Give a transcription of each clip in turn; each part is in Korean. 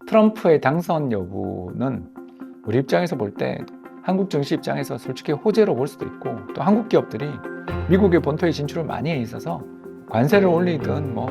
트럼프의 당선 여부는 우리 입장에서 볼 때 한국 증시 입장에서 솔직히 호재로 볼 수도 있고, 또 한국 기업들이 미국의 본토에 진출을 많이 해 있어서 관세를 올리든 뭐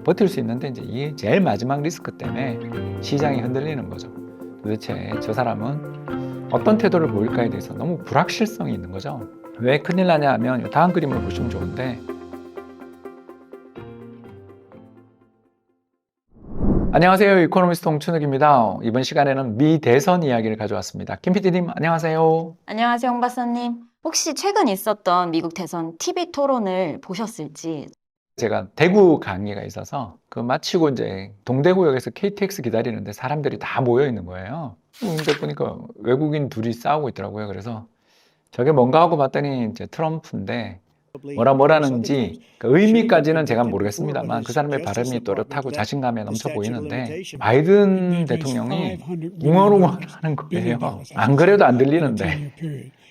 버틸 수 있는데, 이제 이 제일 마지막 리스크 때문에 시장이 흔들리는 거죠. 도대체 저 사람은 어떤 태도를 보일까에 대해서 너무 불확실성이 있는 거죠. 왜 큰일 나냐 하면 다음 그림을 보시면 좋은데, 안녕하세요. 이코노미스트 홍춘욱입니다. 이번 시간에는 미 대선 이야기를 가져왔습니다. 김 PD님 안녕하세요. 안녕하세요, 홍 박사님. 혹시 최근 있었던 미국 대선 TV 토론을 보셨을지? 제가 대구 강의가 있어서 그 마치고 이제 동대구역에서 KTX 기다리는데 사람들이 다 모여 있는 거예요. 근데 보니까 외국인 둘이 싸우고 있더라고요. 그래서 저게 뭔가 하고 봤더니 이제 트럼프인데 뭐라는지 그 의미까지는 제가 모르겠습니다만 그 사람의 발음이 또렷하고 자신감에 넘쳐 보이는데, 바이든 대통령이 웅얼웅얼하는 거예요. 안 그래도 안 들리는데.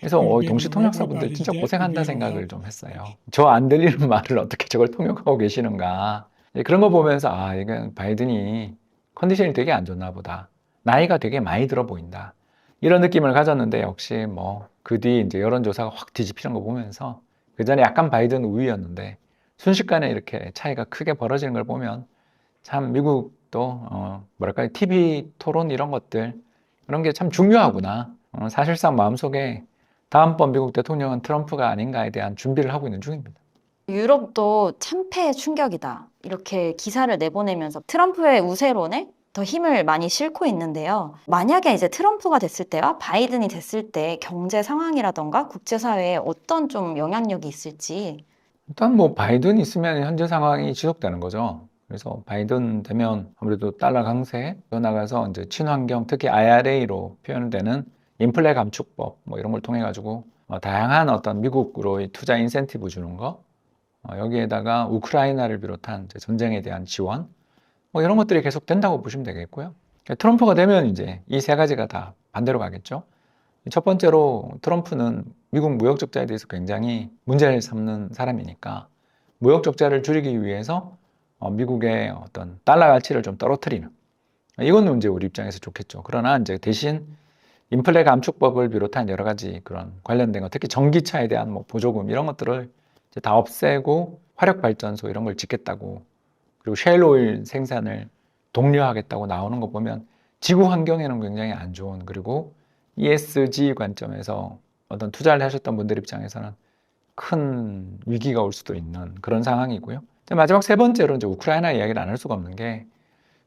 그래서 동시 통역사분들 진짜 고생한다 생각을 좀 했어요. 저 안 들리는 말을 어떻게 저걸 통역하고 계시는가. 그런 거 보면서 이건 바이든이 컨디션이 되게 안 좋나 보다. 나이가 되게 많이 들어 보인다. 이런 느낌을 가졌는데, 역시 뭐 그 뒤 이제 여론조사가 확 뒤집히는 거 보면서 그 전에 약간 바이든 우위였는데 순식간에 이렇게 차이가 크게 벌어지는 걸 보면 참 미국도 뭐랄까요, TV 토론 이런 것들, 이런 게 참 중요하구나. 사실상 마음속에 다음번 미국 대통령은 트럼프가 아닌가에 대한 준비를 하고 있는 중입니다. 유럽도 참패의 충격이다. 이렇게 기사를 내보내면서 트럼프의 우세론에 더 힘을 많이 싣고 있는데요. 만약에 이제 트럼프가 됐을 때와 바이든이 됐을 때 경제 상황이라던가 국제사회에 어떤 좀 영향력이 있을지. 일단 뭐 바이든 있으면 현재 상황이 지속되는 거죠. 그래서 바이든 되면 아무래도 달러 강세 나가서 이제 친환경, 특히 IRA로 표현되는 인플레 감축법 뭐 이런 걸 통해 가지고 다양한 어떤 미국으로의 투자 인센티브 주는 거, 여기에다가 우크라이나를 비롯한 이제 전쟁에 대한 지원, 뭐 이런 것들이 계속 된다고 보시면 되겠고요. 트럼프가 되면 이제 이 세 가지가 다 반대로 가겠죠. 첫 번째로 트럼프는 미국 무역 적자에 대해서 굉장히 문제를 삼는 사람이니까 무역 적자를 줄이기 위해서 미국의 어떤 달러 가치를 좀 떨어뜨리는, 이거는 이제 우리 입장에서 좋겠죠. 그러나 이제 대신 인플레 감축법을 비롯한 여러 가지 그런 관련된 것, 특히 전기차에 대한 뭐 보조금 이런 것들을 이제 다 없애고 화력 발전소 이런 걸 짓겠다고, 그리고 셰일 오일 생산을 독려하겠다고 나오는 거 보면 지구 환경에는 굉장히 안 좋은, 그리고 ESG 관점에서 어떤 투자를 하셨던 분들 입장에서는 큰 위기가 올 수도 있는 그런 상황이고요. 마지막 세 번째로 이제 우크라이나 이야기를 안 할 수가 없는 게,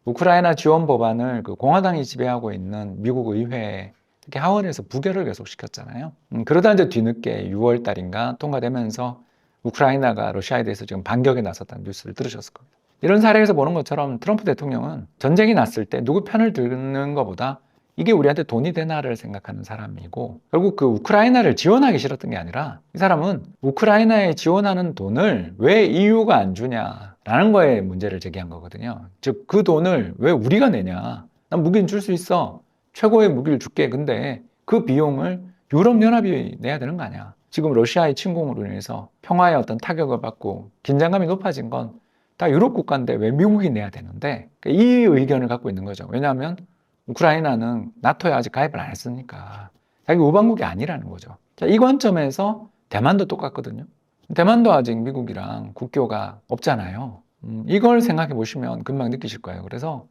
우크라이나 지원 법안을 그 공화당이 지배하고 있는 미국 의회, 특히 하원에서 부결을 계속 시켰잖아요. 그러다 이제 뒤늦게 6월 달인가 통과되면서 우크라이나가 러시아에 대해서 지금 반격에 나섰다는 뉴스를 들으셨을 겁니다. 이런 사례에서 보는 것처럼 트럼프 대통령은 전쟁이 났을 때 누구 편을 드는 것보다 이게 우리한테 돈이 되나를 생각하는 사람이고, 결국 그 우크라이나를 지원하기 싫었던 게 아니라 이 사람은 우크라이나에 지원하는 돈을 왜 EU가 안 주냐라는 거에 문제를 제기한 거거든요. 즉 그 돈을 왜 우리가 내냐. 난 무기는 줄 수 있어. 최고의 무기를 줄게. 근데 그 비용을 유럽연합이 내야 되는 거 아니야. 지금 러시아의 침공으로 인해서 평화의 어떤 타격을 받고 긴장감이 높아진 건 다 유럽 국가인데 왜 미국이 내야 되는데, 이 의견을 갖고 있는 거죠. 왜냐하면 우크라이나는 나토에 아직 가입을 안 했으니까 자기 우방국이 아니라는 거죠. 자, 이 관점에서 대만도 똑같거든요. 대만도 아직 미국이랑 국교가 없잖아요. 이걸 생각해 보시면 금방 느끼실 거예요. 그래서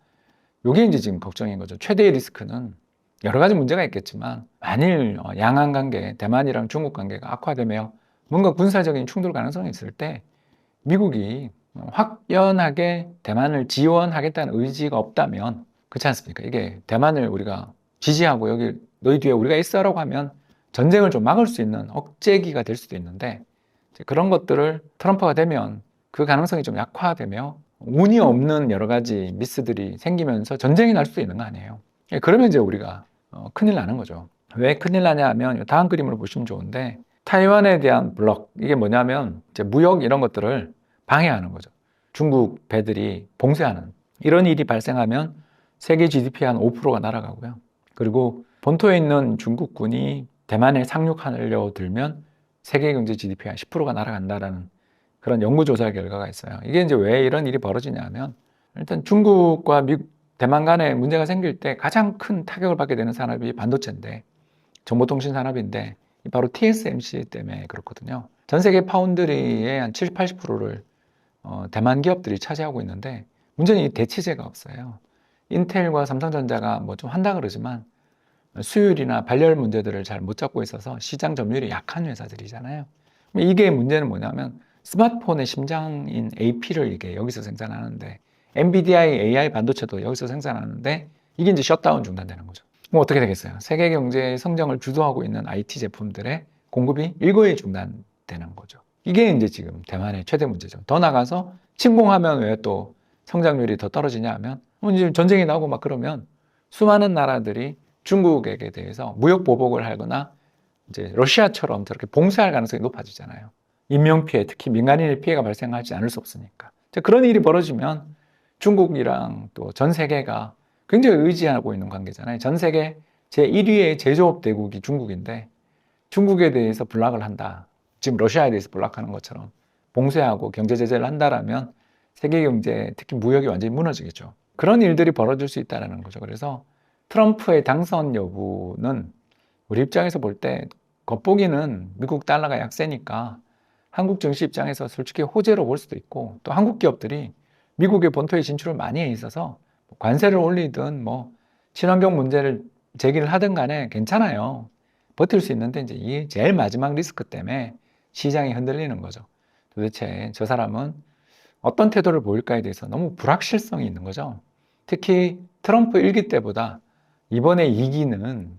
이게 이제 지금 걱정인 거죠. 최대의 리스크는 여러 가지 문제가 있겠지만, 만일 양안 관계, 대만이랑 중국 관계가 악화되며 뭔가 군사적인 충돌 가능성이 있을 때 미국이 확연하게 대만을 지원하겠다는 의지가 없다면, 그렇지 않습니까? 이게 대만을 우리가 지지하고 여기 너희 뒤에 우리가 있어라고 하면 전쟁을 좀 막을 수 있는 억제기가 될 수도 있는데, 그런 것들을 트럼프가 되면 그 가능성이 좀 약화되며 운이 없는 여러 가지 미스들이 생기면서 전쟁이 날 수도 있는 거 아니에요. 그러면 이제 우리가 큰일 나는 거죠. 왜 큰일 나냐 하면 다음 그림으로 보시면 좋은데, 타이완에 대한 블록, 이게 뭐냐면 이제 무역 이런 것들을 방해하는 거죠. 중국 배들이 봉쇄하는 이런 일이 발생하면 세계 GDP의 한 5%가 날아가고요. 그리고 본토에 있는 중국군이 대만에 상륙하려 들면 세계 경제 GDP의 한 10%가 날아간다라는 그런 연구조사 결과가 있어요. 이게 이제 왜 이런 일이 벌어지냐면, 일단 중국과 대만 간에 문제가 생길 때 가장 큰 타격을 받게 되는 산업이 반도체인데, 정보통신 산업인데, 바로 TSMC 때문에 그렇거든요. 전 세계 파운드리의 한 70, 80%를 대만 기업들이 차지하고 있는데, 문제는 이 대체제가 없어요. 인텔과 삼성전자가 뭐 좀 한다 그러지만 수율이나 발열 문제들을 잘 못 잡고 있어서 시장 점유율이 약한 회사들이잖아요. 이게 문제는 뭐냐면 스마트폰의 심장인 AP를 이게 여기서 생산하는데, NVIDIA AI 반도체도 여기서 생산하는데 이게 이제 셧다운 중단되는 거죠. 그럼 어떻게 되겠어요? 세계 경제의 성장을 주도하고 있는 IT 제품들의 공급이 일거에 중단되는 거죠. 이게 이제 지금 대만의 최대 문제죠. 더 나가서 침공하면 왜 또 성장률이 더 떨어지냐 하면, 이제 전쟁이 나고 막 그러면 수많은 나라들이 중국에게 대해서 무역 보복을 하거나 이제 러시아처럼 저렇게 봉쇄할 가능성이 높아지잖아요. 인명피해, 특히 민간인의 피해가 발생하지 않을 수 없으니까. 그런 일이 벌어지면 중국이랑 또 전 세계가 굉장히 의지하고 있는 관계잖아요. 전 세계 제1위의 제조업 대국이 중국인데, 중국에 대해서 블락을 한다. 지금 러시아에 대해서 블락하는 것처럼 봉쇄하고 경제 제재를 한다라면 세계 경제, 특히 무역이 완전히 무너지겠죠. 그런 일들이 벌어질 수 있다는 거죠. 그래서 트럼프의 당선 여부는 우리 입장에서 볼 때 겉보기는 미국 달러가 약세니까 한국 증시 입장에서 솔직히 호재로 볼 수도 있고, 또 한국 기업들이 미국의 본토에 진출을 많이 해 있어서 관세를 올리든 뭐 친환경 문제를 제기를 하든 간에 괜찮아요. 버틸 수 있는데, 이제 이 제일 마지막 리스크 때문에 시장이 흔들리는 거죠. 도대체 저 사람은 어떤 태도를 보일까에 대해서 너무 불확실성이 있는 거죠. 특히 트럼프 1기 때보다 이번에 2기는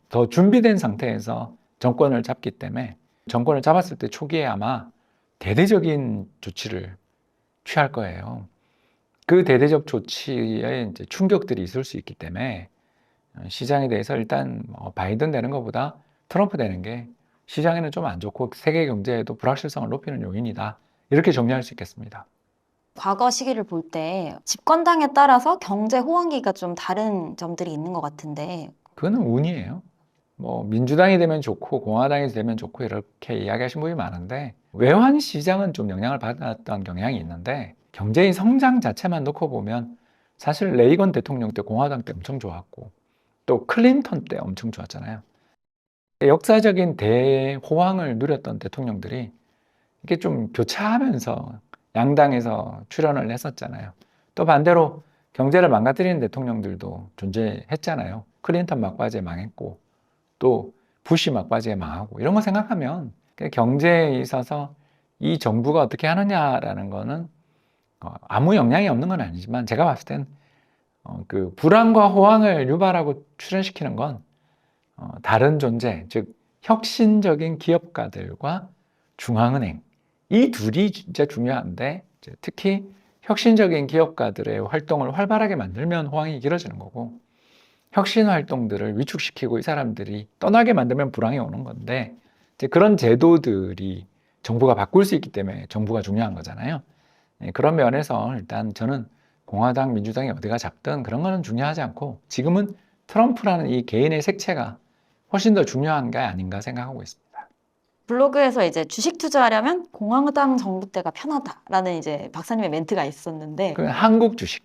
더 준비된 상태에서 정권을 잡기 때문에, 정권을 잡았을 때 초기에 아마 대대적인 조치를 취할 거예요. 그 대대적 조치에 이제 충격들이 있을 수 있기 때문에 시장에 대해서 일단 바이든 되는 것보다 트럼프 되는 게 시장에는 좀 안 좋고 세계 경제에도 불확실성을 높이는 요인이다. 이렇게 정리할 수 있겠습니다. 과거 시기를 볼 때 집권당에 따라서 경제 호황기가 좀 다른 점들이 있는 것 같은데 그거는 운이에요. 뭐 민주당이 되면 좋고 공화당이 되면 좋고 이렇게 이야기하신 분이 많은데, 외환 시장은 좀 영향을 받았던 경향이 있는데, 경제의 성장 자체만 놓고 보면 사실 레이건 대통령 때 공화당 때 엄청 좋았고, 또 클린턴 때 엄청 좋았잖아요. 역사적인 대호황을 누렸던 대통령들이 이게 좀 교차하면서 양당에서 출연을 했었잖아요. 또 반대로 경제를 망가뜨리는 대통령들도 존재했잖아요. 클린턴 막바지에 망했고, 또 부시 막바지에 망하고, 이런 거 생각하면 경제에 있어서 이 정부가 어떻게 하느냐라는 거는 아무 영향이 없는 건 아니지만, 제가 봤을 땐 그 불안과 호황을 유발하고 출현시키는 건 다른 존재, 즉 혁신적인 기업가들과 중앙은행, 이 둘이 진짜 중요한데, 특히 혁신적인 기업가들의 활동을 활발하게 만들면 호황이 길어지는 거고, 혁신 활동들을 위축시키고 이 사람들이 떠나게 만들면 불황이 오는 건데, 이제 그런 제도들이 정부가 바꿀 수 있기 때문에 정부가 중요한 거잖아요. 그런 면에서 일단 저는 공화당, 민주당이 어디가 잡든 그런 거는 중요하지 않고, 지금은 트럼프라는 이 개인의 색채가 훨씬 더 중요한 게 아닌가 생각하고 있습니다. 블로그에서 이제 주식 투자하려면 공화당 정부 때가 편하다라는 이제 박사님의 멘트가 있었는데 그 한국 주식.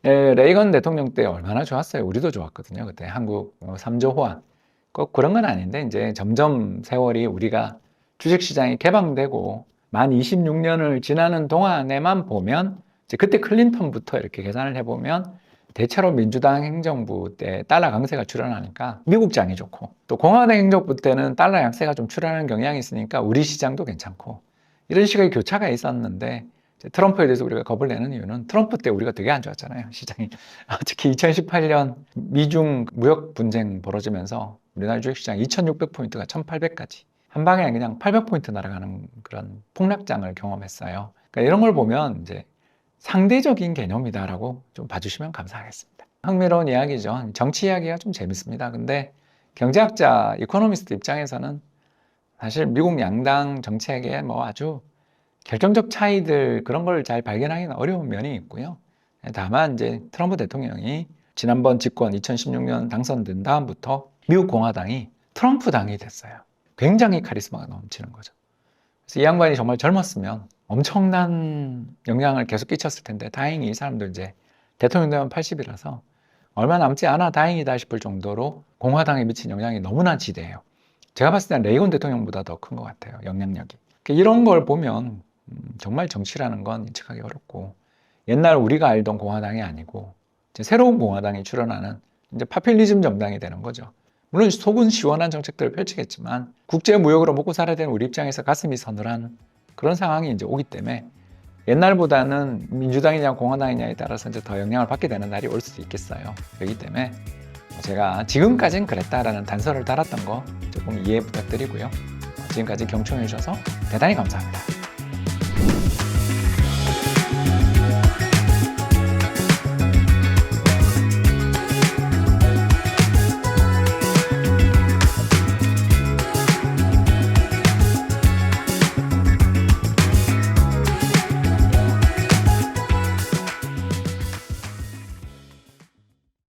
예, 레이건 대통령 때 얼마나 좋았어요. 우리도 좋았거든요. 그때 한국 3조 호환. 꼭 그런 건 아닌데, 이제 점점 세월이 우리가 주식시장이 개방되고 만 26년을 지나는 동안에만 보면, 이제 그때 클린턴부터 이렇게 계산을 해보면 대체로 민주당 행정부 때 달러 강세가 출현하니까 미국장이 좋고, 또 공화당 행정부 때는 달러 약세가 좀 출현하는 경향이 있으니까 우리 시장도 괜찮고, 이런 식의 교차가 있었는데, 트럼프에 대해서 우리가 겁을 내는 이유는 트럼프 때 우리가 되게 안 좋았잖아요, 시장이. 특히 2018년 미중 무역 분쟁 벌어지면서 우리나라 주식시장 2600포인트가 1800까지 한 방에 그냥 800포인트 날아가는 그런 폭락장을 경험했어요. 그러니까 이런 걸 보면 이제 상대적인 개념이다라고 좀 봐주시면 감사하겠습니다. 흥미로운 이야기죠. 정치 이야기가 좀 재밌습니다. 근데 경제학자, 이코노미스트 입장에서는 사실 미국 양당 정책에 뭐 아주 결정적 차이들, 그런 걸 잘 발견하기는 어려운 면이 있고요. 다만 이제 트럼프 대통령이 지난번 집권 2016년 당선된 다음부터 미국 공화당이 트럼프 당이 됐어요. 굉장히 카리스마가 넘치는 거죠. 그래서 이 양반이 정말 젊었으면 엄청난 영향을 계속 끼쳤을 텐데, 다행히 이 사람도 이제 대통령 되면 80이라서 얼마 남지 않아 다행이다 싶을 정도로 공화당에 미친 영향이 너무나 지대해요. 제가 봤을 때는 레이건 대통령보다 더 큰 것 같아요. 영향력이. 이런 걸 보면 정말 정치라는 건 예측하기 어렵고 옛날 우리가 알던 공화당이 아니고 이제 새로운 공화당이 출현하는 이제 파퓰리즘 정당이 되는 거죠. 물론 속은 시원한 정책들을 펼치겠지만 국제 무역으로 먹고 살아야 되는 우리 입장에서 가슴이 서늘한 그런 상황이 이제 오기 때문에 옛날보다는 민주당이냐 공화당이냐에 따라서 이제 더 영향을 받게 되는 날이 올 수도 있겠어요. 그렇기 때문에 제가 지금까지는 그랬다라는 단서를 달았던 거 조금 이해 부탁드리고요. 지금까지 경청해 주셔서 대단히 감사합니다.